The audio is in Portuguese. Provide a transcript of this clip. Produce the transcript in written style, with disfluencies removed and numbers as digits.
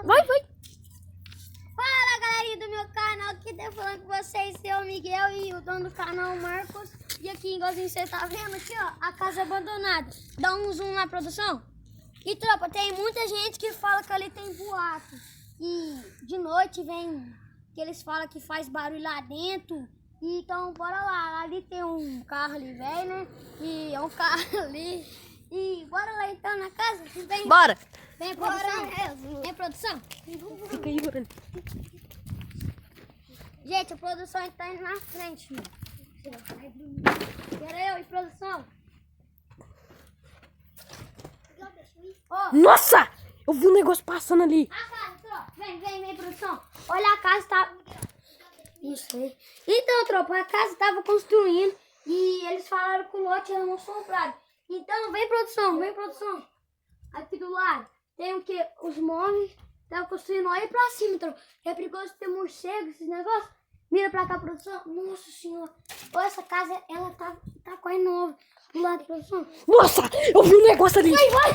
Vai. Fala, galerinha do meu canal, aqui tá falando com vocês, seu Miguel e o dono do canal, Marcos. E aqui, igualzinho você tá vendo aqui, ó, a casa abandonada. Dá um zoom na produção. E, tropa, tem muita gente que fala que ali tem boato. E de noite vem, que eles falam que faz barulho lá dentro. E, então, bora lá. Ali tem um carro ali, velho, né? E é um carro ali. E bora lá, então, na casa. Vem, Bora. vem, produção. Vem, produção. Fica aí, Bruno. Gente, a produção tá indo na frente, mano. Quero eu e produção. Ó, Nossa! Eu vi um negócio passando ali. a casa, tropa. Vem, produção. Olha, a casa tá... Isso aí. Então, tropa, a casa tava construindo e eles falaram que o lote era um sobrado. Então, vem, produção. Aqui do lado tem o que? Os móveis. Tava construindo aí pra cima, tropa. É perigoso ter morcego, esses negócios. Mira pra cá, produção. Nossa senhora. Olha, essa casa, ela tá quase nova. Do lado, produção. Nossa! Eu vi um negócio ali. Vai!